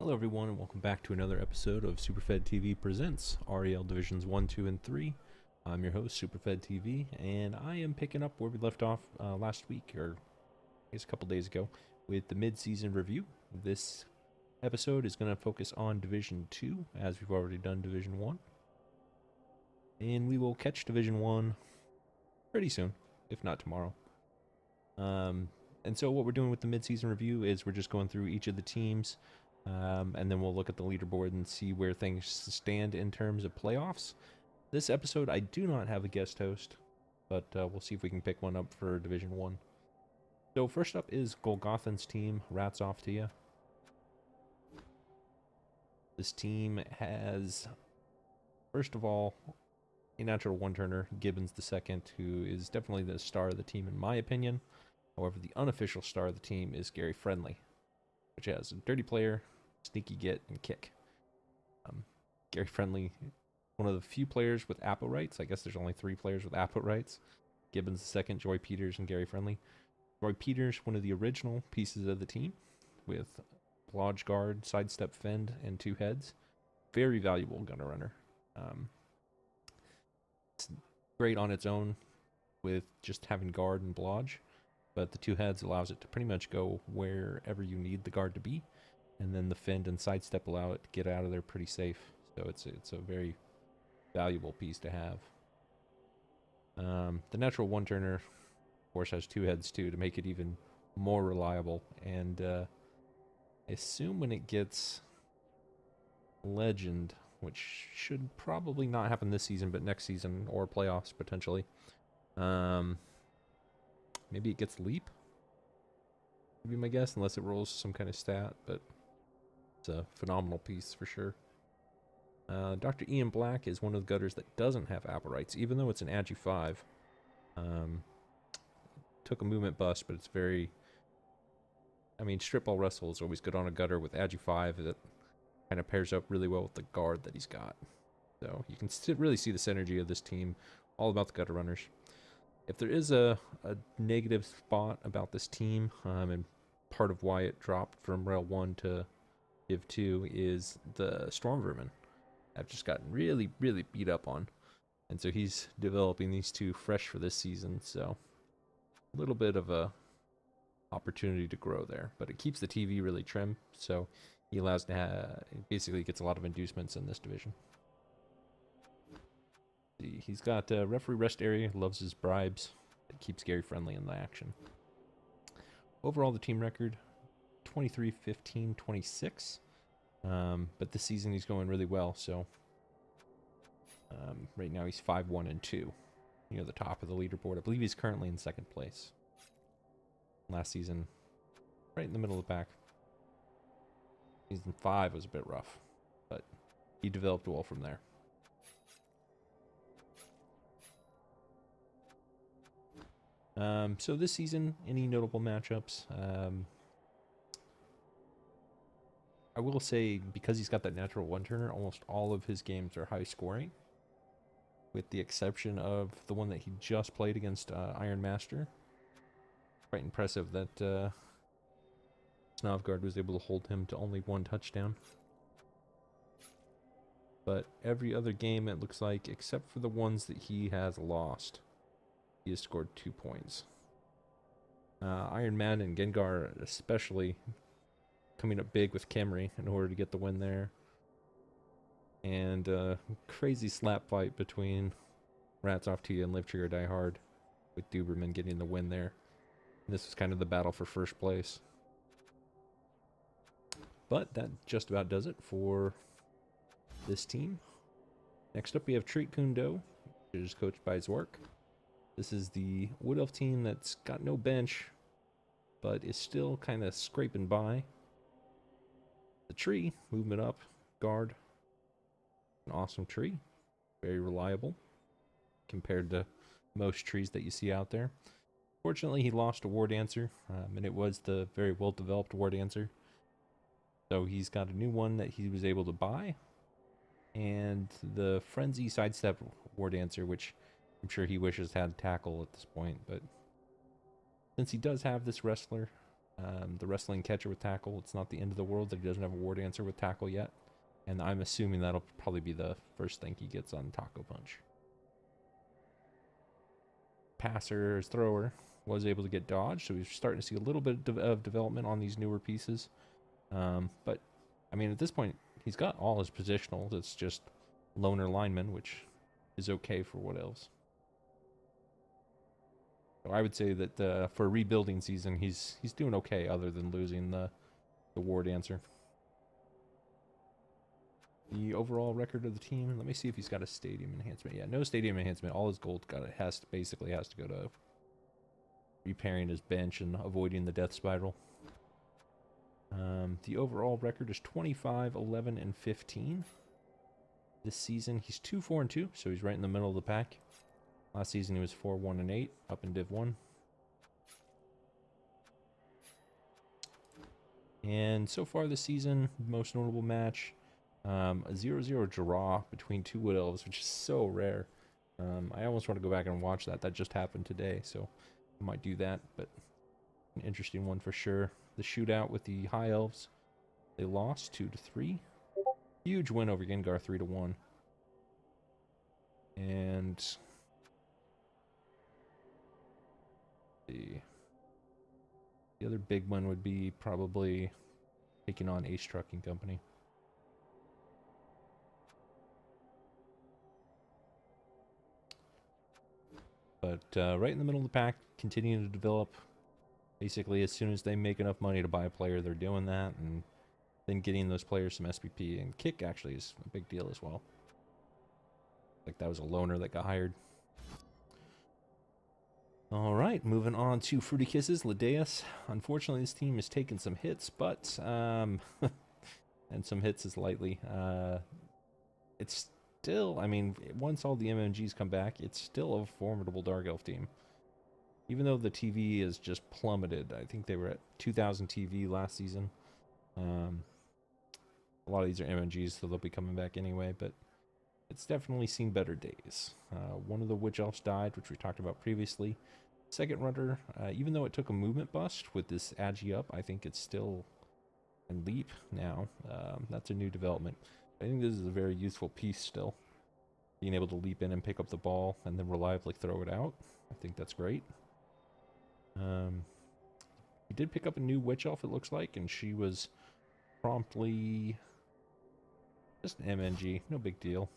Hello everyone and welcome back to another episode of Superfed TV Presents REL Divisions 1, 2, and 3. I'm your host, Superfed TV, and I am picking up where we left off last week, or I guess a couple days ago, with the mid-season review. This episode is going to focus on Division 2, as we've already done Division 1. And we will catch Division 1 pretty soon, if not tomorrow. And so what we're doing with the mid-season review is we're just going through each of the teams, and then we'll look at the leaderboard and see where things stand in terms of playoffs. This episode, I do not have a guest host, but we'll see if we can pick one up for Division 1. So first up is Golgothan's team. Rats off to you. This team has, first of all, a natural one-turner, Gibbons II, who is definitely the star of the team in my opinion. However, the unofficial star of the team is Gary Friendly, which has a dirty player, sneaky get, and kick. Gary Friendly, one of the few players with APO rights. I guess there's only 3 players with APO rights. Gibbons II, Joy Peters, and Gary Friendly. Joy Peters, one of the original pieces of the team, with blodge guard, sidestep fend, and 2 heads. Very valuable gunner runner. It's great on its own with just having guard and blodge, but the 2 heads allows it to pretty much go wherever you need the guard to be, and then the fend and sidestep allow it to get out of there pretty safe. So it's a very valuable piece to have. The natural one-turner, of course, has 2 heads too to make it even more reliable, and I assume when it gets legend, which should probably not happen this season, but next season or playoffs potentially, maybe it gets leap, would be my guess, unless it rolls some kind of stat, but it's a phenomenal piece for sure. Dr. Ian Black is one of the gutters that doesn't have APO rights, even though it's an Agi 5. Took a movement bust, but it's very, I mean, strip ball wrestle is always good on a gutter with Agi 5 that kind of pairs up really well with the guard that he's got. So you can really see the synergy of this team, all about the gutter runners. If there is a negative spot about this team, and part of why it dropped from REL 1 to Div 2 is the Storm Vermin. I've just gotten really, really beat up on. And so he's developing these 2 fresh for this season, so a little bit of a opportunity to grow there. But it keeps the TV really trim, so he allows to basically gets a lot of inducements in this division. He's got a referee rest area, loves his bribes. It keeps Gary Friendly in the action. Overall, the team record, 23, 15, 26. But this season he's going really well, so right now he's 5-1 and 2, near the top of the leaderboard. I believe he's currently in 2nd place. Last season, right in the middle of the pack. Season 5 was a bit rough, but he developed well from there. So this season, any notable matchups? I will say, because he's got that natural one-turner, almost all of his games are high scoring, with the exception of the one that he just played against Iron Master. Quite impressive that Snovgard was able to hold him to only 1 touchdown. But every other game, it looks like, except for the ones that he has lost, he has scored 2 points. Iron Man and Gengar especially coming up big with Camry in order to get the win there. And crazy slap fight between Rats Off to You and Live Trigger Die Hard, with Duberman getting the win there. And this was kind of the battle for first place. But that just about does it for this team. Next up we have Treat Kundo, which is coached by Zork. This is the Wood Elf team that's got no bench, but is still kind of scraping by. The tree, movement up, guard, an awesome tree, very reliable compared to most trees that you see out there. Fortunately, he lost a War Dancer, and it was the very well-developed War Dancer. So he's got a new one that he was able to buy, and the Frenzy Sidestep War Dancer, which I'm sure he wishes had tackle at this point, but since he does have this wrestler, The wrestling catcher with tackle, it's not the end of the world that he doesn't have a war dancer with tackle yet. And I'm assuming that'll probably be the first thing he gets on Taco Punch. Passer, thrower, was able to get dodged, so we're starting to see a little bit of development on these newer pieces. But, I mean, at this point, he's got all his positionals. It's just loner lineman, which is okay for what else. So I would say that for a rebuilding season, he's doing okay, other than losing the war dancer. The overall record of the team. Let me see if he's got a stadium enhancement. Yeah, no stadium enhancement. All his gold basically has to go to repairing his bench and avoiding the death spiral. The overall record is 25, 11, and 15. This season, he's 2-4-2, so he's right in the middle of the pack. Last season, he was 4-1 and 8, up in Div 1. And so far this season, most notable match, a 0-0 draw between two Wood Elves, which is so rare. I almost want to go back and watch that. That just happened today, so I might do that, but an interesting one for sure. The shootout with the High Elves, they lost 2-3. Huge win over Gengar 3-1. And the other big one would be probably taking on Ace Trucking Company. But right in the middle of the pack, continuing to develop. Basically, as soon as they make enough money to buy a player, they're doing that, and then getting those players some SPP. And kick actually is a big deal as well. Like that was a loner that got hired. All right, moving on to Fruity Kisses, Ladeus. Unfortunately, this team has taken some hits, but and some hits is lightly. It's still, I mean, once all the MMGs come back, it's still a formidable Dark Elf team. Even though the TV is just plummeted. I think they were at 2,000 TV last season. A lot of these are MMGs, so they'll be coming back anyway, but it's definitely seen better days. One of the Witch Elves died, which we talked about previously. Second runner, even though it took a movement bust with this Agi up, I think it's still in leap now. That's a new development. I think this is a very useful piece still. Being able to leap in and pick up the ball and then reliably throw it out. I think that's great. He did pick up a new Witch Elf, it looks like, and she was promptly just an MNG. No big deal.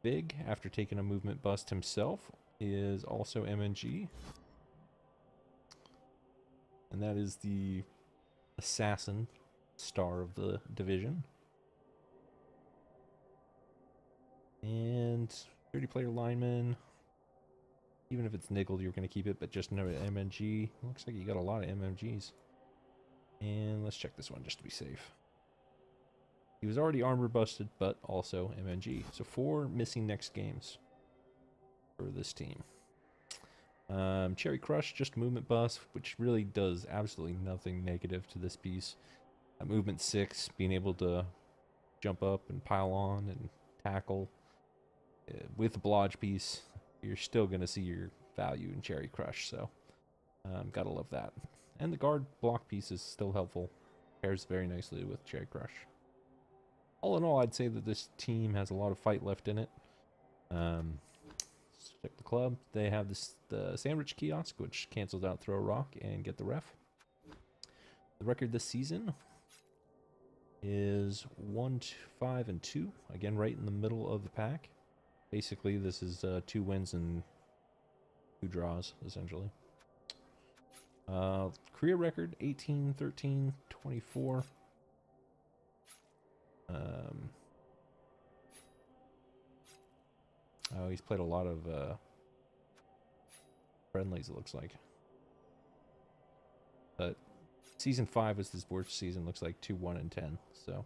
Big, after taking a movement bust himself, is also MNG. And that is the assassin star of the division. And 30-player lineman. Even if it's niggled, you're going to keep it, but just know MNG. Looks like you got a lot of MMGs. And let's check this one just to be safe. He was already armor busted, but also MNG. So 4 missing next games for this team. Cherry Crush, just movement bust, which really does absolutely nothing negative to this piece. Movement 6, being able to jump up and pile on and tackle. With the blodge piece, you're still going to see your value in Cherry Crush, so gotta love that. And the guard block piece is still helpful. Pairs very nicely with Cherry Crush. All in all, I'd say that this team has a lot of fight left in it. Let's check the club. They have the sandwich kiosk, which cancels out throw a rock and get the ref. The record this season is 1-5-2. Again, right in the middle of the pack. Basically, this is 2 wins and 2 draws, essentially. Career record, 18, 13, 24. Oh, he's played a lot of friendlies, it looks like. But season 5 was his worst season, looks like 2-1-10. So,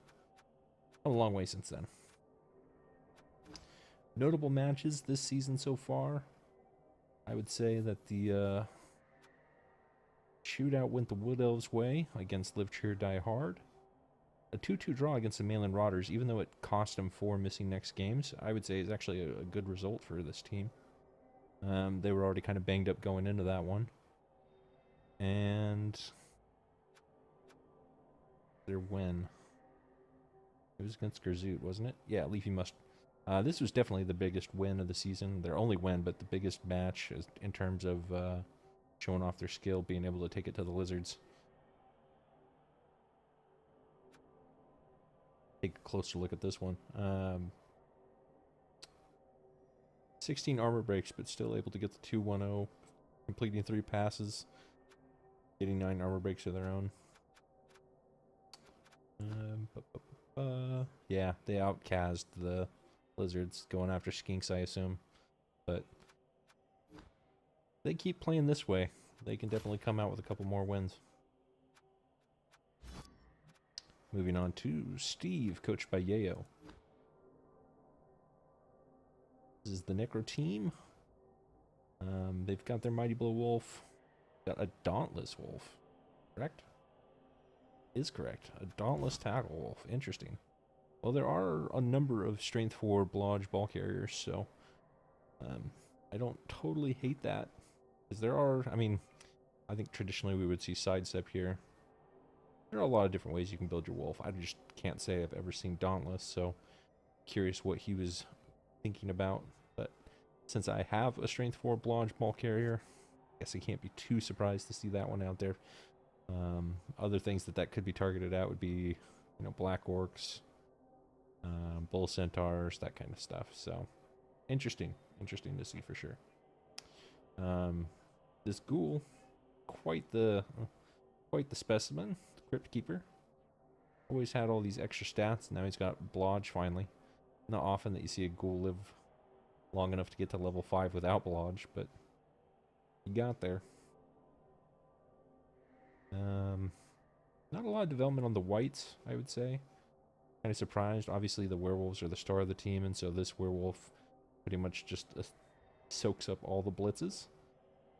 a long way since then. Notable matches this season so far. I would say that the shootout went the Wood Elves' way against Live Cheer Die Hard. A 2-2 draw against the Malin Rotters, even though it cost them 4 missing next games, I would say is actually a good result for this team. They were already kind of banged up going into that one. And their win. It was against Gerzoot, wasn't it? Yeah, Leafy Mustard. This was definitely the biggest win of the season. Their only win, but the biggest match in terms of showing off their skill, being able to take it to the Lizards. Take a closer look at this one. 16 armor breaks, but still able to get the 2-1-0, completing 3 passes, getting 9 armor breaks of their own. Yeah, they outcast the Lizards, going after Skinks, I assume. But they keep playing this way. They can definitely come out with a couple more wins. Moving on to Steve, coached by Yayo. This is the Necro team. They've got their Mighty Blow Wolf. Got a Dauntless Wolf. Correct? Is correct. A Dauntless Tackle Wolf. Interesting. Well, there are a number of Strength 4 Blodge ball carriers, so I don't totally hate that. Because there are, I mean, I think traditionally we would see Sidestep here. There are a lot of different ways you can build your wolf. I just can't say I've ever seen Dauntless, so curious what he was thinking about. But since I have a Strength 4 Blodge ball carrier, I guess I can't be too surprised to see that one out there. Other things that could be targeted at would be, you know, Black Orcs, Bull Centaurs, that kind of stuff. So, interesting to see for sure. This ghoul, quite the specimen, the Crypt Keeper. Always had all these extra stats. Now he's got Blodge finally. Not often that you see a ghoul live long enough to get to level 5 without Blodge, but he got there. Not a lot of development on the whites, I would say. Kind of surprised. Obviously, the werewolves are the star of the team, and so this werewolf pretty much just soaks up all the blitzes.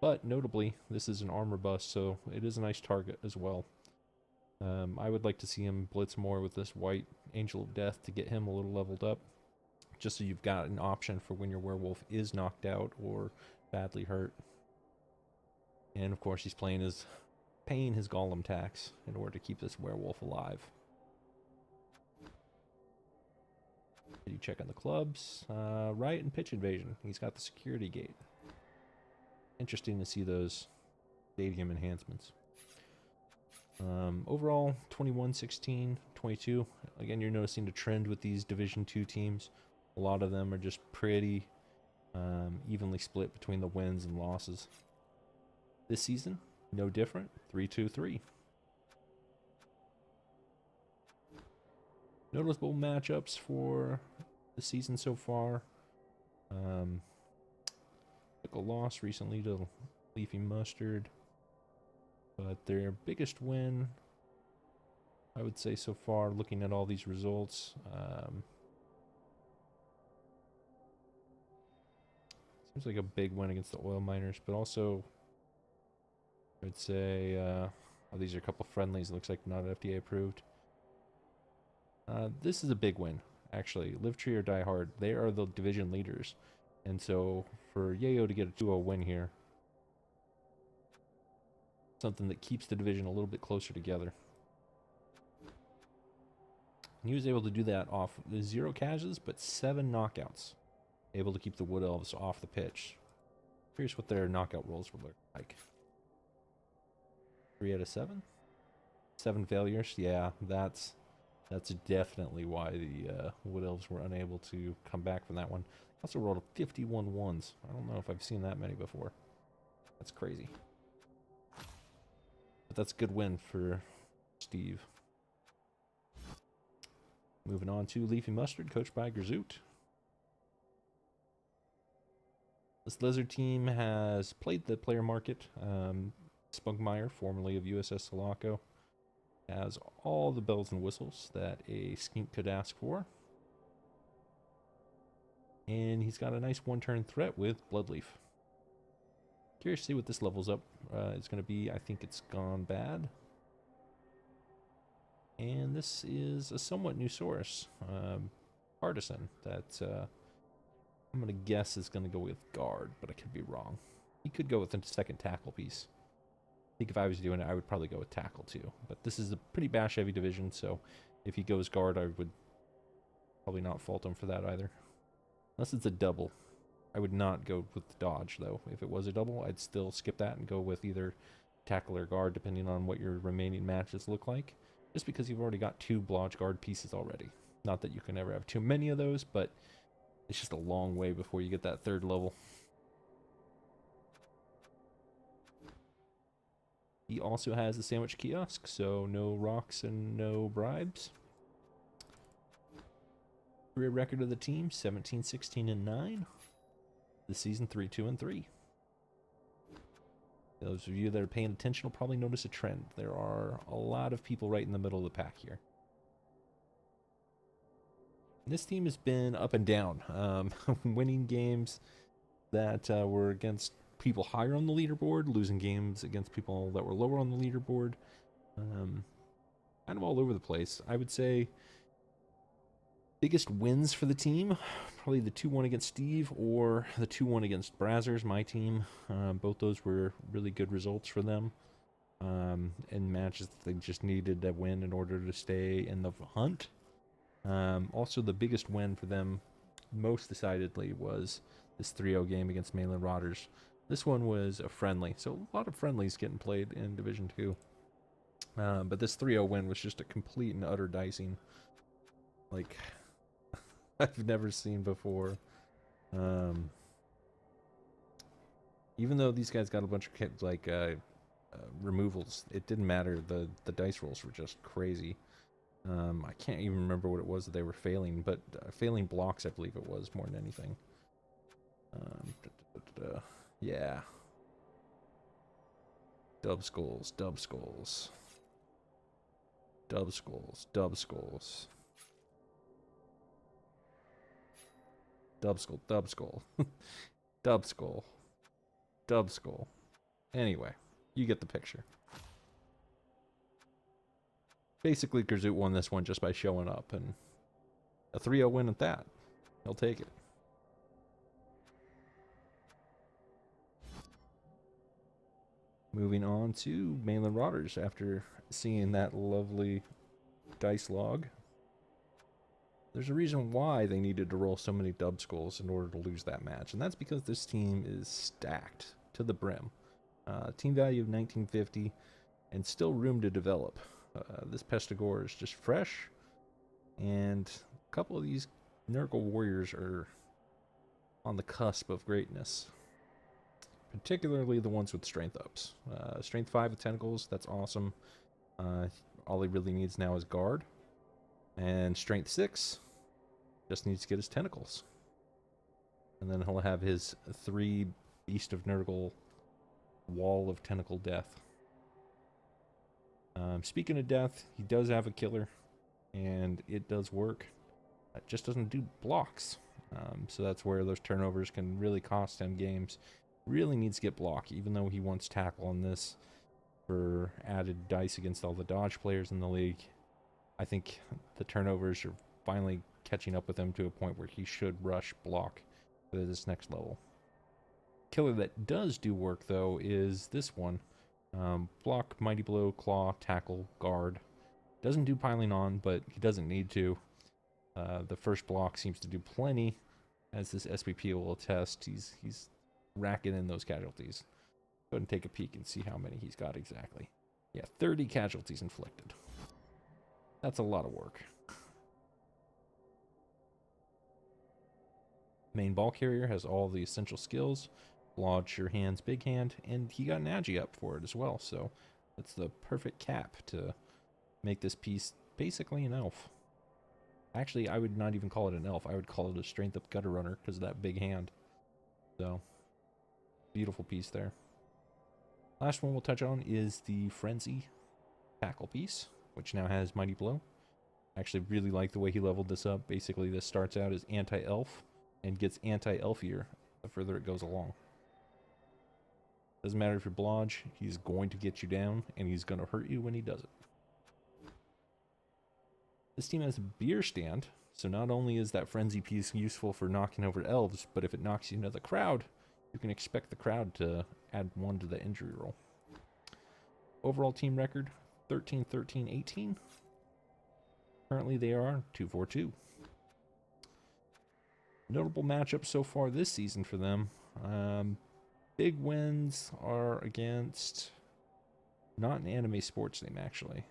But notably, this is an armor bust, so it is a nice target as well. I would like to see him blitz more with this white Angel of Death to get him a little leveled up, just so you've got an option for when your werewolf is knocked out or badly hurt. And of course, he's paying his golem tax in order to keep this werewolf alive. Did you check on the clubs? Riot and Pitch Invasion. He's got the security gate. Interesting to see those stadium enhancements. Overall, 21, 16, 22. Again, you're noticing the trend with these Division 2 teams. A lot of them are just pretty evenly split between the wins and losses. This season, no different. 3-2-3. Noticeable matchups for the season so far. Took a loss recently to Leafy Mustard. But their biggest win, I would say so far, looking at all these results, seems like a big win against the oil miners, but also I would say, oh, these are a couple friendlies. It looks like not FDA approved. This is a big win, actually. Live Tree or Die Hard, they are the division leaders. And so for Yayo to get a 2-0 win here, something that keeps the division a little bit closer together. And he was able to do that off 0 catches, but 7 knockouts. Able to keep the Wood Elves off the pitch. Here's what their knockout rolls would look like. 3 out of 7? 7 failures? Yeah, that's definitely why the Wood Elves were unable to come back from that one. Also rolled 51 ones. I don't know if I've seen that many before. That's crazy. But that's a good win for Steve. Moving on to Leafy Mustard, coached by Gerzoot. This Lizard team has played the player market. Spunkmeyer, formerly of USS Sulaco, has all the bells and whistles that a skink could ask for. And he's got a nice one-turn threat with Bloodleaf. Curious to see what this levels up is going to be. I think it's gone bad. And this is a somewhat new source. Partisan that I'm going to guess is going to go with guard, but I could be wrong. He could go with a second tackle piece. think if I was doing it, I would probably go with tackle too. But this is a pretty bash heavy division, so if he goes guard, I would probably not fault him for that either. Unless it's a double. I would not go with the dodge though. If it was a double, I'd still skip that and go with either tackle or guard, depending on what your remaining matches look like. Just because you've already got 2 blodge guard pieces already. Not that you can ever have too many of those, but it's just a long way before you get that 3rd level. He also has the sandwich kiosk, so no rocks and no bribes. Career record of the team, 17, 16, and 9. This season, 3, 2, and 3. Those of you that are paying attention will probably notice a trend. There are a lot of people right in the middle of the pack here. This team has been up and down, winning games that were against people higher on the leaderboard, losing games against people that were lower on the leaderboard. Kind of all over the place. I would say biggest wins for the team, probably the 2-1 against Steve or the 2-1 against Brazzers, my team. Both those were really good results for them. In matches that they just needed to win in order to stay in the hunt. Also, the biggest win for them, most decidedly, was this 3-0 game against Mainland Rotters. This one was a friendly, so a lot of friendlies getting played in Division 2. But this 3-0 win was just a complete and utter dicing, like I've never seen before. Even though these guys got a bunch of removals, it didn't matter. The dice rolls were just crazy. I can't even remember what it was that they were failing, but failing blocks, I believe it was, more than anything. Yeah. Dub skulls, dub skulls. Dub skulls, dub skulls. Dub skull, dub skull. Dub skull. Dub skull. Anyway, you get the picture. Basically, Grzut won this one just by showing up, and a 3-0 win at that. He'll take it. Moving on to Mainland Rotters after seeing that lovely dice log. There's a reason why they needed to roll so many dub skulls in order to lose that match, and that's because this team is stacked to the brim. Team value of 1950 and still room to develop. This Pestigore is just fresh, and a couple of these Nurgle warriors are on the cusp of greatness. Particularly the ones with strength ups. Strength 5 with tentacles, that's awesome. All he really needs now is guard. And strength 6 just needs to get his tentacles. And then he'll have his 3 Beast of Nurgle wall of tentacle death. Speaking of death, he does have a killer, and it does work. It just doesn't do blocks. So that's where those turnovers can really cost him games. Really needs to get block, even though he wants tackle on this for added dice against all the dodge players in the league. I think the turnovers are finally catching up with him to a point where he should rush block for this next level. Killer that does do work, though, is this one. Block, Mighty Blow, Claw, Tackle, Guard. Doesn't do piling on, but he doesn't need to. The first block seems to do plenty, as this SPP will attest. He's racking in those casualties. Go ahead and take a peek and see how many he's got exactly. Yeah, 30 casualties inflicted. That's a lot of work. Main ball carrier has all the essential skills. Blodge, Sure Hands, Big Hand, and he got an Agi up for it as well, so that's the perfect cap to make this piece basically an elf. Actually, I would not even call it an elf. I would call it a strength up gutter runner because of that big hand. So, beautiful piece there. Last one we'll touch on is the Frenzy tackle piece, which now has Mighty Blow. I actually really like the way he leveled this up. Basically, this starts out as anti-elf and gets anti-elfier the further it goes along. Doesn't matter if you're blodge, he's going to get you down, and he's going to hurt you when he does it. This team has a beer stand, so not only is that frenzy piece useful for knocking over elves, but if it knocks you into the crowd, you can expect the crowd to add 1 to the injury roll. Overall team record 13-13-18. Currently they are 2-4-2. Notable matchups so far this season for them. Big wins are against not an anime sports name actually.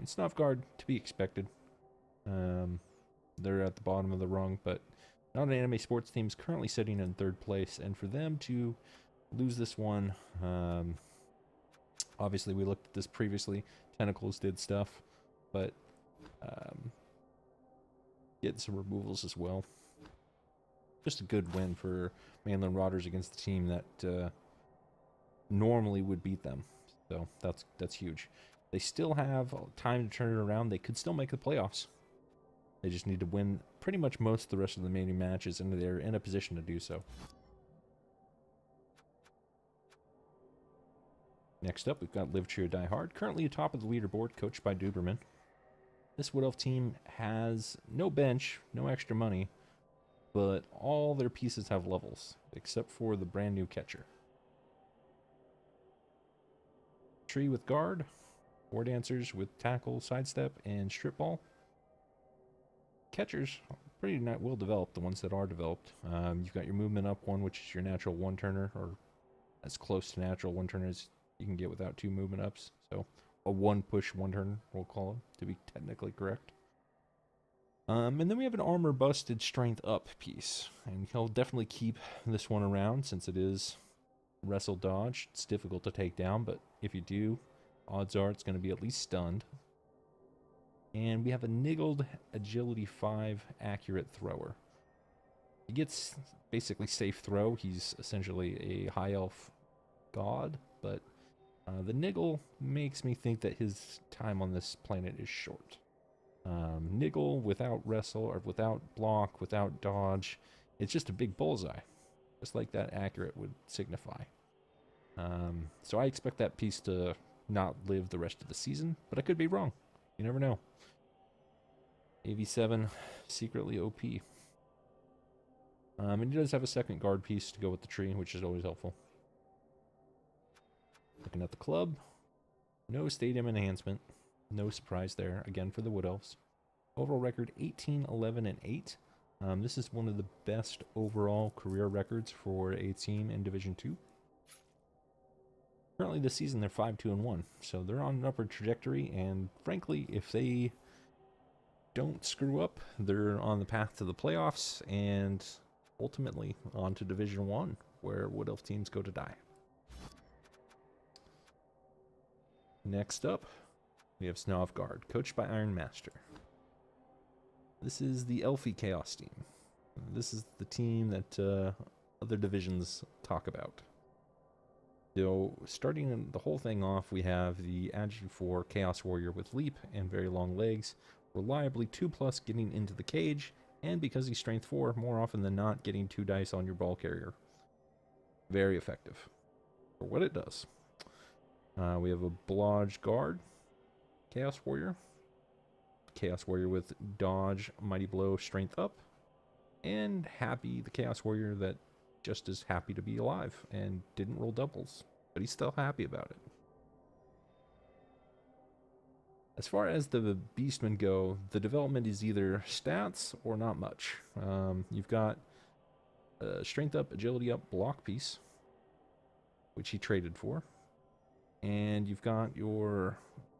It's Snufgard, to be expected. They're at the bottom of the rung, but not an anime sports team is currently sitting in third place, and for them to lose this one, obviously we looked at this previously. Tentacles did stuff, but getting some removals as well. Just a good win for Mainland Rotters against the team that normally would beat them. So that's huge. They still have time to turn it around. They could still make the playoffs. They just need to win pretty much most of the rest of the remaining matches, and they're in a position to do so. Next up, we've got Live True Die Hard, currently atop of the leaderboard, coached by Duberman. This Wood Elf team has no bench, no extra money, but all their pieces have levels, except for the brand new catcher. Tree with guard, War Dancers with tackle, sidestep, and strip ball. Catchers, pretty well developed, the ones that are developed. You've got your movement up one, which is your natural one-turner, or as close to natural one-turner as you can get without two movement ups. So a one-push one-turner, we'll call it, to be technically correct. And then we have an armor busted strength up piece, and he'll definitely keep this one around since it is wrestle dodge. It's difficult to take down, but if you do, odds are it's going to be at least stunned. And we have a niggled agility 5 accurate thrower. He gets basically safe throw. He's essentially a high elf god, but the niggle makes me think that his time on this planet is short. Niggle without wrestle, or without block, without dodge, it's just a big bullseye, just like that accurate would signify. So I expect that piece to not live the rest of the season, but I could be wrong. You never know. AV7, secretly OP. And he does have a second guard piece to go with the tree, which is always helpful. Looking at the club, no stadium enhancement. No surprise there, again for the Wood Elves. Overall record 18-11-8. This is one of the best overall career records for a team in Division 2. Currently this season they're 5-2-1, so they're on an upward trajectory, and frankly, if they don't screw up, they're on the path to the playoffs and ultimately on to Division 1, where Wood Elf teams go to die. Next up, we have Snofgard, coached by Iron Master. This is the Elfie Chaos team. This is the team that other divisions talk about. So, starting the whole thing off, we have the Agility 4 Chaos Warrior with leap and very long legs, reliably 2+ getting into the cage, and because he's strength 4, more often than not getting 2 dice on your ball carrier. Very effective for what it does. We have a Blodge Guard Chaos Warrior. Chaos Warrior with dodge, mighty blow, strength up. And Happy, the Chaos Warrior that just is happy to be alive and didn't roll doubles, but he's still happy about it. As far as the Beastmen go, the development is either stats or not much. You've got strength up, agility up, block piece, which he traded for. And you've got your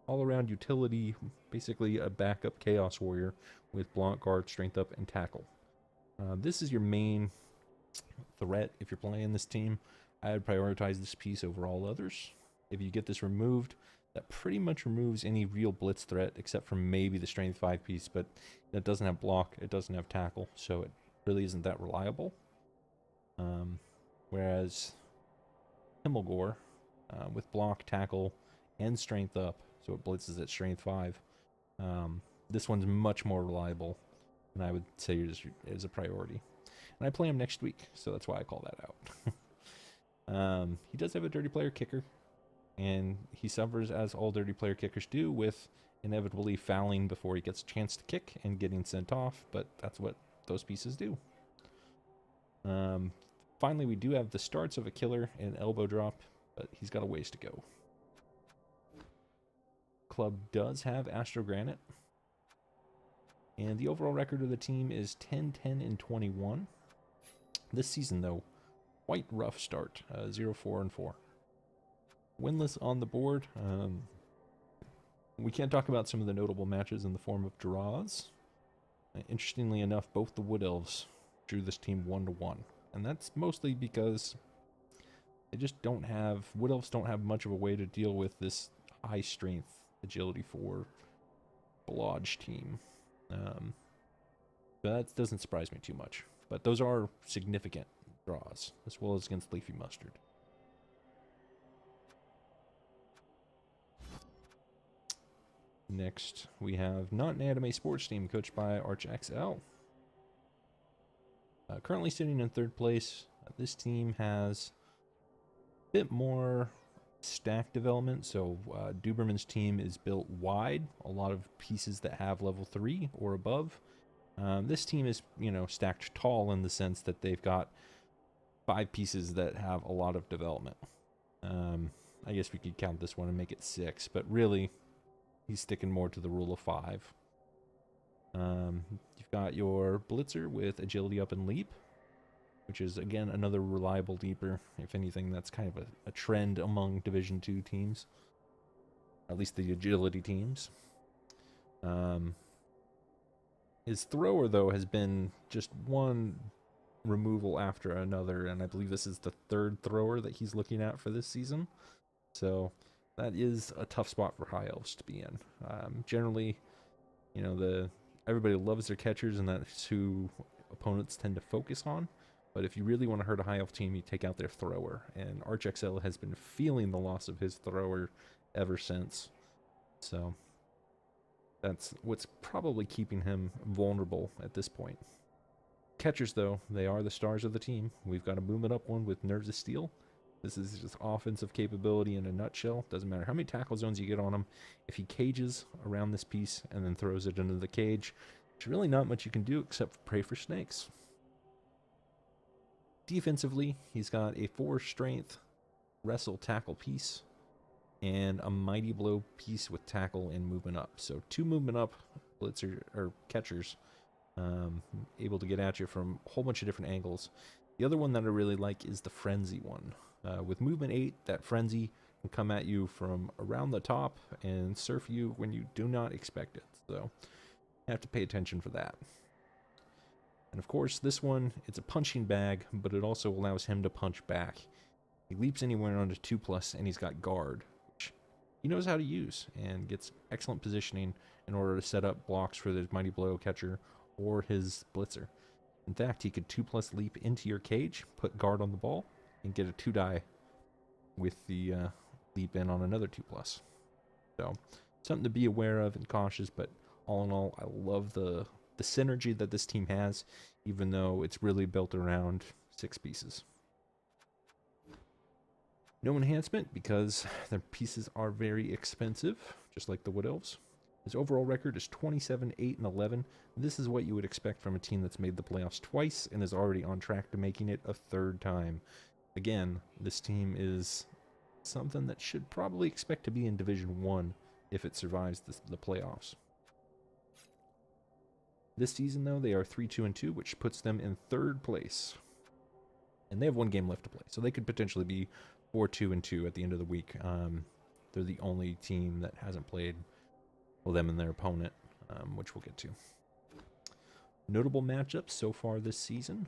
all-around utility, basically a backup Chaos Warrior with block, guard, strength up, and tackle. This is your main threat if you're playing this team. I would prioritize this piece over all others. If you get this removed, that pretty much removes any real blitz threat, except for maybe the strength 5 piece, but that doesn't have block, it doesn't have tackle, so it really isn't that reliable. Whereas Himmelgore, with block, tackle, and strength up, so it blitzes at strength 5. This one's much more reliable, and I would say is a priority. And I play him next week, so that's why I call that out. He does have a dirty player kicker, and he suffers, as all dirty player kickers do, with inevitably fouling before he gets a chance to kick and getting sent off, but that's what those pieces do. Finally, we do have the starts of a killer and elbow drop, but he's got a ways to go. club does have Astro Granite. And the overall record of the team is 10-10-21. This season, though, quite rough start, 0-4-4. Winless on the board. We can't talk about some of the notable matches in the form of draws. Interestingly enough, both the Wood Elves drew this team 1-1. And that's mostly because they just don't have, Wood Elves don't have much of a way to deal with this high strength agility 4 Blodge team. But that doesn't surprise me too much. But those are significant draws, as well as against Leafy Mustard. Next, we have Not an Anime Sports Team, coached by REL. Currently sitting in third place. This team has a bit more stack development. So Duberman's team is built wide, a lot of pieces that have level 3 or above. This team is, stacked tall in the sense that they've got 5 pieces that have a lot of development. I guess we could count this one and make it 6, but really, he's sticking more to the rule of 5. You've got your Blitzer with agility up and leap, which is, again, another reliable leaper. If anything, that's kind of a trend among Division 2 teams, at least the agility teams. His thrower, though, has been just one removal after another, and I believe this is the 3rd thrower that he's looking at for this season. So that is a tough spot for High Elves to be in. Generally, everybody loves their catchers, and that's who opponents tend to focus on. But if you really want to hurt a High Elf team, you take out their thrower. And REL has been feeling the loss of his thrower ever since. So that's what's probably keeping him vulnerable at this point. Catchers, though, they are the stars of the team. We've got a movement up one with Nerves of Steel. This is just offensive capability in a nutshell. Doesn't matter how many tackle zones you get on him. If he cages around this piece and then throws it into the cage, there's really not much you can do except pray for snakes. Defensively, he's got a 4 strength wrestle tackle piece and a mighty blow piece with tackle and movement up. So 2 movement up blitzer or catchers, able to get at you from a whole bunch of different angles. The other one that I really like is the Frenzy one. With movement 8, that Frenzy can come at you from around the top and surf you when you do not expect it. So you have to pay attention for that. And of course, this one, it's a punching bag, but it also allows him to punch back. He leaps anywhere onto 2+, and he's got guard, which he knows how to use, and gets excellent positioning in order to set up blocks for the Mighty Blow catcher or his blitzer. In fact, he could 2+ leap into your cage, put guard on the ball, and get a 2-die with the leap in on another 2+. So, something to be aware of and cautious, but all in all, I love the synergy that this team has, even though it's really built around 6 pieces. No enhancement because their pieces are very expensive, just like the Wood Elves. His overall record is 27-8-11. This is what you would expect from a team that's made the playoffs twice and is already on track to making it a 3rd time. Again, this team is something that should probably expect to be in Division 1 if it survives the playoffs. This season, though, they are 3-2-2, which puts them in 3rd place. And they have 1 game left to play, so they could potentially be 4-2-2 at the end of the week. They're the only team that hasn't played, well, them and their opponent, which we'll get to. Notable matchups so far this season.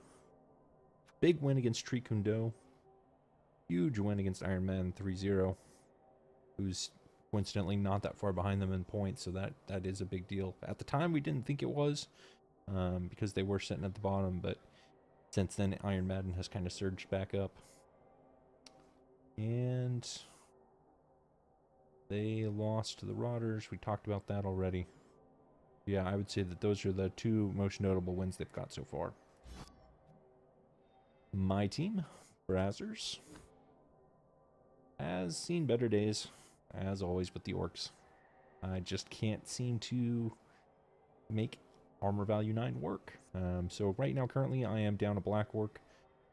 Big win against Trikundo. Huge win against Iron Man 3-0, who's coincidentally not that far behind them in points, so that is a big deal. At the time, we didn't think it was, because they were sitting at the bottom, but since then, Iron Madden has kind of surged back up. And they lost to the Rotters. We talked about that already. Yeah, I would say that those are the 2 most notable wins they've got so far. My team, Brazzers, has seen better days, as always with the Orcs. I just can't seem to make armor value 9 work. So right now, currently, I am down a Black Orc.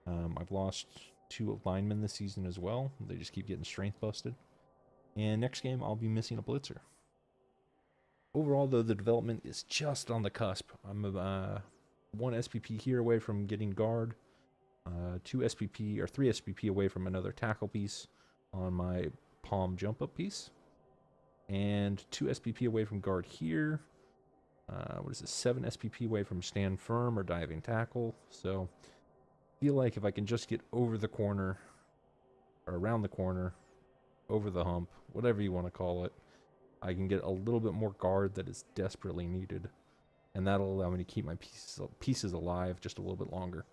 I've lost 2 linemen this season as well. They just keep getting strength busted. And next game, I'll be missing a Blitzer. Overall, though, the development is just on the cusp. I'm one SPP here away from getting guard, 2 SPP or 3 SPP away from another tackle piece on my palm jump up piece, and 2 SPP away from guard here. What is this? 7 SPP away from stand firm or diving tackle. So, I feel like if I can just get over the corner, or around the corner, over the hump, whatever you want to call it, I can get a little bit more guard that is desperately needed, and that'll allow me to keep my pieces alive just a little bit longer.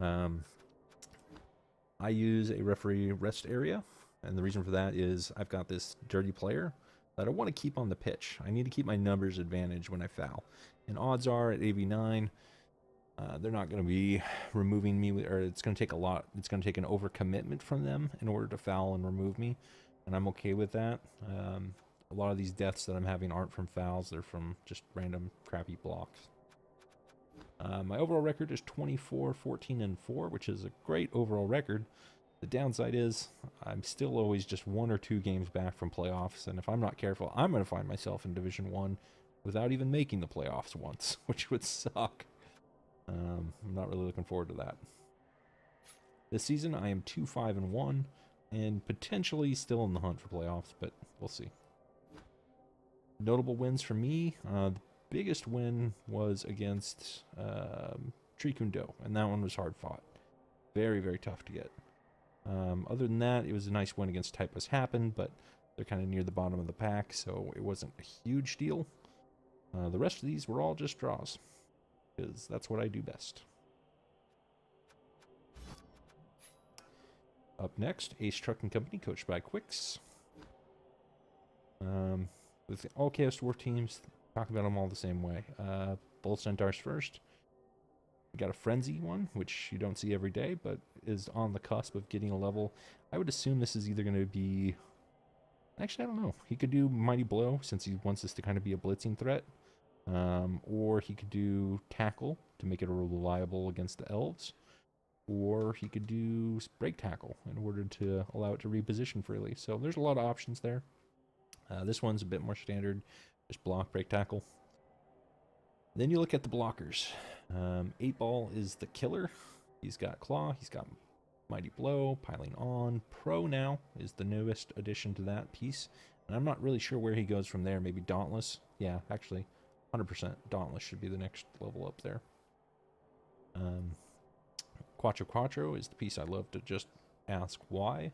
I use a referee rest area, and the reason for that is I've got this dirty player that I want to keep on the pitch. I need to keep my numbers advantage when I foul, and odds are at AV9, they're not going to be removing me, or it's going to take a lot. It's going to take an overcommitment from them in order to foul and remove me, and I'm okay with that. A lot of these deaths that I'm having aren't from fouls, they're from just random crappy blocks. My overall record is 24, 14, and 4, which is a great overall record. The downside is I'm still always just 1 or 2 games back from playoffs, and if I'm not careful, I'm going to find myself in Division 1 without even making the playoffs once, which would suck. I'm not really looking forward to that. This season, I am 2-5-1, and potentially still in the hunt for playoffs, but we'll see. Notable wins for me, the biggest win was against Trikundo, and that one was hard fought. Very, very tough to get. Other than that, it was a nice win against Typos Happen, but they're kind of near the bottom of the pack, so it wasn't a huge deal. The rest of these were all just draws, because that's what I do best. Up next, Ace Trucking Company, coached by Quicks. With all Chaos Dwarf teams, talk about them all the same way. Bull Centaurs first. We got a Frenzy one, which you don't see every day, but is on the cusp of getting a level. I would assume this is either going to be... Actually, I don't know. He could do Mighty Blow, since he wants this to kind of be a blitzing threat. Or he could do Tackle, to make it reliable against the Elves. Or he could do Break Tackle, in order to allow it to reposition freely. So there's a lot of options there. This one's a bit more standard. Just block, break, tackle. Then you look at the blockers. 8-Ball is the killer. He's got Claw, he's got Mighty Blow, Piling On. Pro now is the newest addition to that piece. And I'm not really sure where he goes from there. Maybe Dauntless. Yeah, actually, 100% Dauntless should be the next level up there. Quattro Quattro is the piece I love to just ask why.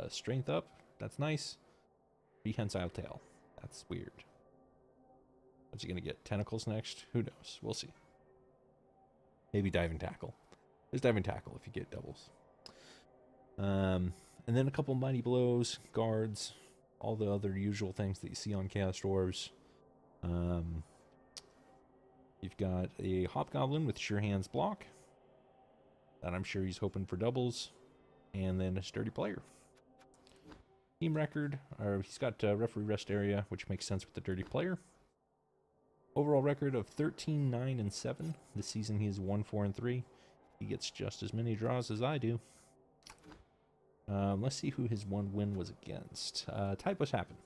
Strength Up, that's nice. Prehensile Tail. That's weird. What's he going to get? Tentacles next? Who knows? We'll see. Maybe Diving Tackle. There's Diving Tackle if you get doubles. And then a couple Mighty Blows, Guards, all the other usual things that you see on Chaos Dwarves. You've got a Hobgoblin with Sure Hands block. That I'm sure he's hoping for doubles. And then a Sturdy Player. Team record, or he's got referee rest area, which makes sense with the dirty player. Overall record of 13, 9, and 7. This season he is 1, 4, and 3. He gets just as many draws as I do. Let's see who his one win was against. Typos Happen,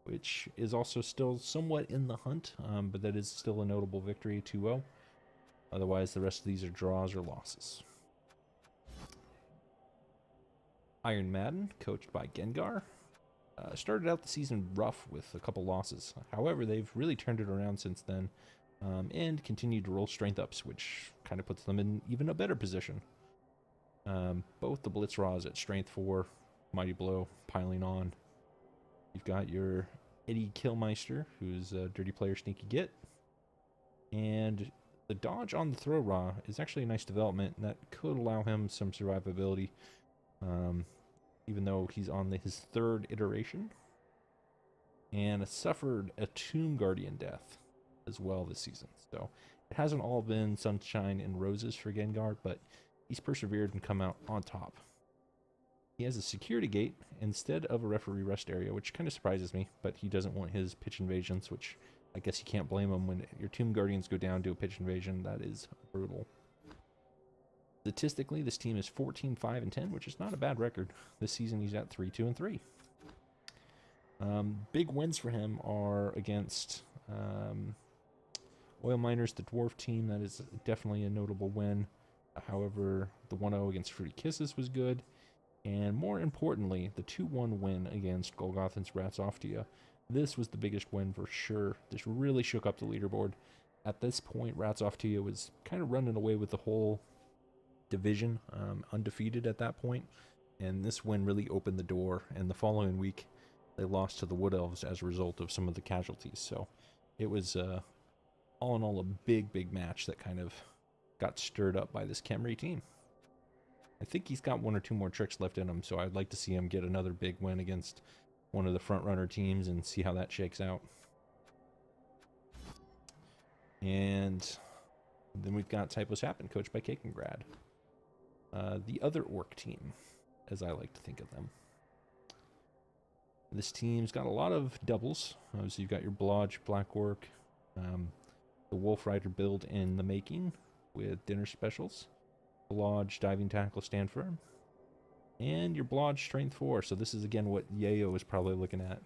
which is also still somewhat in the hunt, but that is still a notable victory, 2-0. Otherwise, the rest of these are draws or losses. Iron Madden, coached by Gengar. Started out the season rough with a couple losses. However, they've really turned it around since then, and continued to roll strength ups, which kind of puts them in even a better position. Both the Blitz Raws at strength 4, Mighty Blow, Piling On. You've got your Eddie Killmeister, who's a dirty player sneaky get. And the dodge on the Throw Raw is actually a nice development, and that could allow him some survivability. Even though he's on his 3rd iteration, and suffered a Tomb Guardian death as well this season. So it hasn't all been sunshine and roses for Gengar, but he's persevered and come out on top. He has a security gate instead of a referee rest area, which kind of surprises me, but he doesn't want his pitch invasions, which I guess you can't blame him. When your Tomb Guardians go down to a pitch invasion, that is brutal. Statistically, this team is 14, 5, and 10, which is not a bad record. This season, he's at 3, 2, and 3. Big wins for him are against Oil Miners, the dwarf team. That is definitely a notable win. However, the 1-0 against Fruity Kisses was good. And more importantly, the 2-1 win against Golgothan's Ratsoftia. This was the biggest win for sure. This really shook up the leaderboard. At this point, Ratsoftia was kind of running away with the whole division, undefeated at that point. And this win really opened the door. And the following week, they lost to the Wood Elves as a result of some of the casualties. So it was, all in all, a big match that kind of got stirred up by this Khemri team. I think he's got 1 or 2 more tricks left in him, so I'd like to see him get another big win against one of the front-runner teams and see how that shakes out. And then we've got Typos Happen, coached by Kakengrad. The other orc team, as I like to think of them. This team's got a lot of doubles. So you've got your Blodge, Black Orc, the Wolf Rider build in the making with dinner specials. Blodge, Diving Tackle, Stand Firm. And your Blodge, Strength 4. So this is again what Yayo is probably looking at.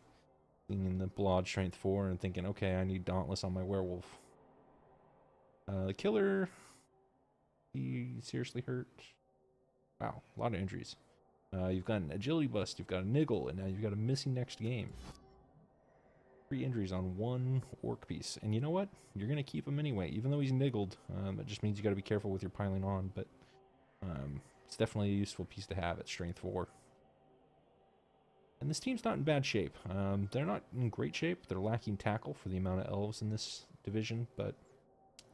Seeing the Blodge, Strength 4 and thinking, okay, I need Dauntless on my Werewolf. The Killer, he seriously hurt. Wow, a lot of injuries. You've got an Agility Bust, you've got a Niggle, and now you've got a missing next game. 3 injuries on 1 orc piece. And you know what? You're going to keep him anyway. Even though he's niggled, that just means you got to be careful with your piling on. But it's definitely a useful piece to have at Strength 4. And this team's not in bad shape. They're not in great shape. They're lacking tackle for the amount of elves in this division. But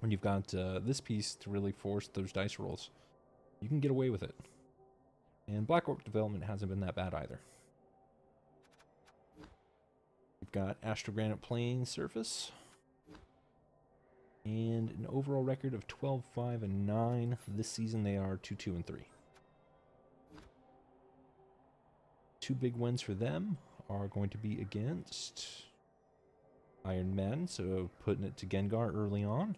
when you've got this piece to really force those dice rolls, you can get away with it. And Black Orc development hasn't been that bad either. We've got Astrogranite Plain Surface. And an overall record of 12-5-9. This season they are 2-2-3. 2 big wins for them are going to be against Iron Men, so putting it to Gengar early on,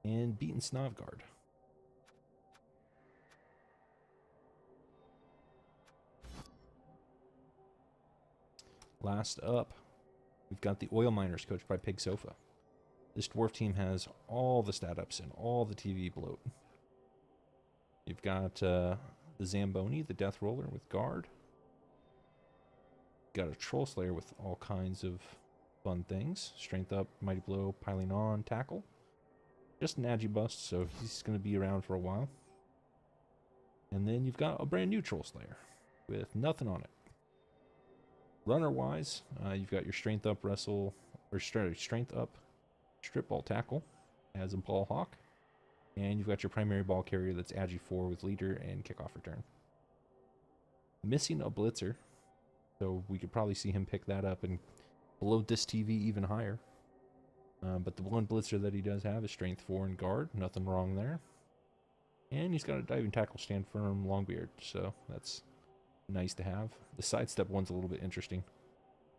and beating Snovgard. Last up, we've got the Oil Miners, coached by Pig Sofa. This dwarf team has all the stat ups and all the TV bloat. You've got the Zamboni, the Death Roller with Guard. Got a Troll Slayer with all kinds of fun things. Strength Up, Mighty Blow, Piling On, Tackle. Just an Agi Bust, so he's going to be around for a while. And then you've got a brand new Troll Slayer with nothing on it. Runner-wise, you've got your Strength Up, Wrestle, or Strength Up, Strip Ball, Tackle as a Ball Hawk. And you've got your primary ball carrier that's Agi 4 with Leader and Kickoff Return. Missing a Blitzer, so we could probably see him pick that up and blow this TV even higher. But the one Blitzer that he does have is Strength 4 and Guard. Nothing wrong there. And he's got a Diving Tackle, Stand Firm, Longbeard, so that's nice to have. The Sidestep one's a little bit interesting.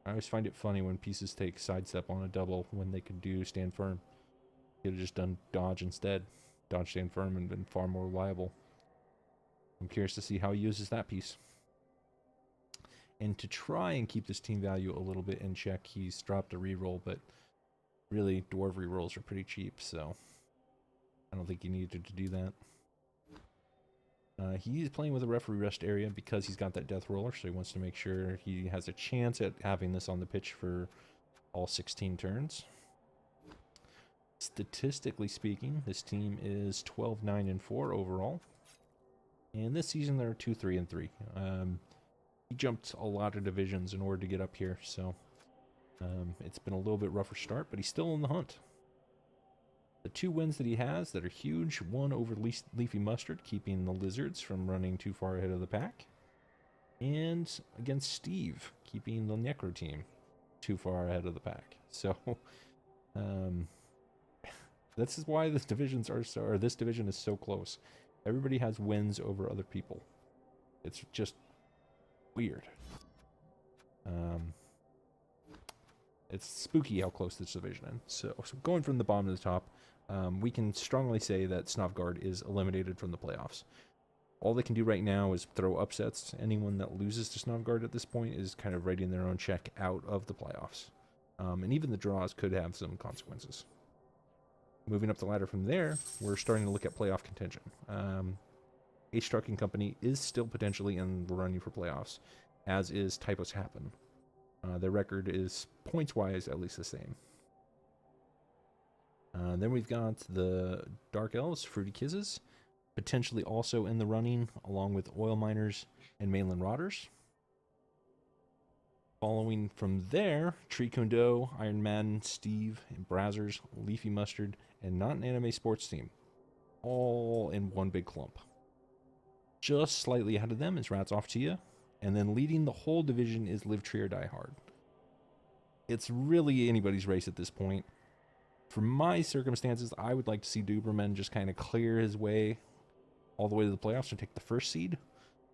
I always find it funny when pieces take Sidestep on a double when they could do Stand Firm. Could have just done Dodge instead. Dodge, Stand Firm, and been far more reliable. I'm curious to see how he uses that piece. And to try and keep this team value a little bit in check, he's dropped a reroll, but really, dwarf rerolls are pretty cheap, so I don't think he needed to do that. He is playing with a referee rest area because he's got that Death Roller, so he wants to make sure he has a chance at having this on the pitch for all 16 turns. Statistically speaking, this team is 12-9-4 overall. And this season they're 2-3-3. He jumped a lot of divisions in order to get up here, so it's been a little bit rougher start, but he's still in the hunt. The 2 wins that he has that are huge, one over Leafy Mustard, keeping the Lizards from running too far ahead of the pack, and against Steve, keeping the Necro team too far ahead of the pack. So this is why this division is so close. Everybody has wins over other people. It's just weird. It's spooky how close this division is. So going from the bottom to the top, we can strongly say that Snovgard is eliminated from the playoffs. All they can do right now is throw upsets. Anyone that loses to Snodgard at this point is kind of writing their own check out of the playoffs. And even the draws could have some consequences. Moving up the ladder from there, we're starting to look at playoff contention. H Trucking Company is still potentially in the running for playoffs, as is Typos Happen. Their record is points-wise at least the same. Then we've got the Dark Elves, Fruity Kisses, potentially also in the running, along with Oil Miners and Mainland Rotters. Following from there, Tree Kundo, Iron Madden, Steve, and Brazzers, Leafy Mustard, and Not an Anime Sports Team, all in one big clump. Just slightly ahead of them is Rats Off Tia, and then leading the whole division is Live Tree or Die Hard. It's really anybody's race at this point. For my circumstances, I would like to see Duberman just kind of clear his way all the way to the playoffs and take the first seed.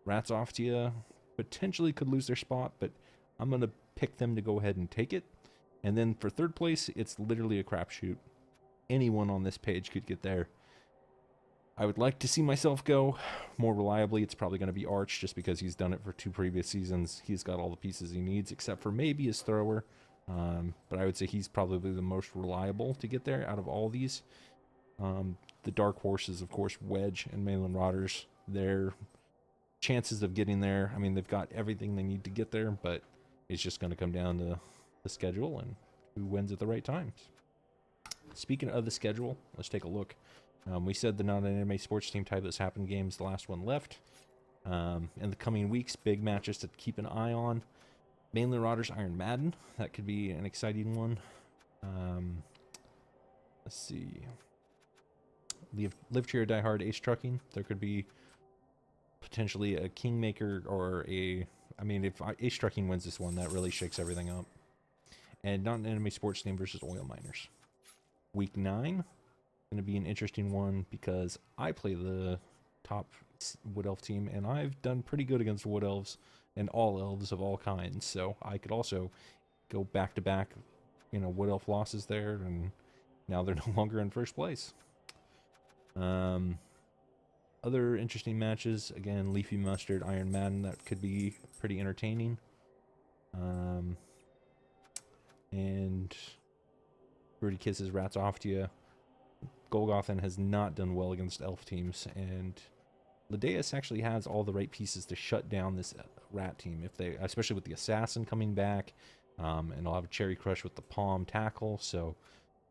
Rats Off Tia potentially could lose their spot, but I'm going to pick them to go ahead and take it. And then for third place, it's literally a crapshoot. Anyone on this page could get there. I would like to see myself go more reliably. It's probably going to be Arch, just because he's done it for 2 previous seasons. He's got all the pieces he needs, except for maybe his thrower. But I would say he's probably the most reliable to get there out of all these. The dark horses, of course, Wedge and Mainland Rotters. Their chances of getting there, I mean, they've got everything they need to get there, but it's just going to come down to the schedule and who wins at the right times. Speaking of the schedule, let's take a look. We said the non-anime sports team Typos Happen games, the last one left. In the coming weeks, big matches to keep an eye on. Mainland Rotters Iron Madden, that could be an exciting one. Let's see. Live Tree or Die Hard Ace Trucking, there could be potentially a Kingmaker or a... I mean, if Ace Trucking wins this one, that really shakes everything up. And non-anime sports team versus Oil Miners. Week 9, going to be an interesting one because I play the top Wood Elf team, and I've done pretty good against Wood Elves and all elves of all kinds, so I could also go back-to-back, Wood Elf losses there, and now they're no longer in first place. Other interesting matches, again, Leafy Mustard, Iron Madden, that could be pretty entertaining. And Fruity Kisses, Rats Off to You. Golgothan has not done well against elf teams, and Ladeus actually has all the right pieces to shut down this rat team, if they, especially with the assassin coming back, and I'll have a Cherry Crush with the palm tackle, so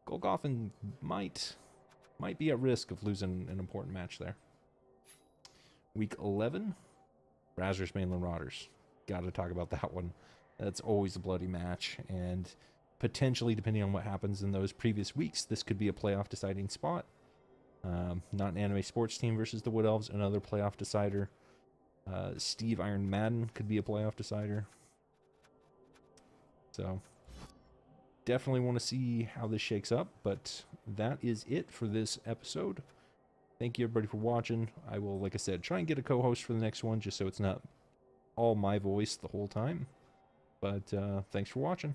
Golgothan might be at risk of losing an important match there. Week 11, Brazzers Mainland Rotters. Got to talk about that one. That's always a bloody match, and potentially, depending on what happens in those previous weeks, this could be a playoff deciding spot. Not an anime sports team versus the Wood Elves, another playoff decider. Steve Iron Madden could be a playoff decider. So, definitely want to see how this shakes up, but that is it for this episode. Thank you everybody for watching. I will, like I said, try and get a co-host for the next one, just so it's not all my voice the whole time. But thanks for watching.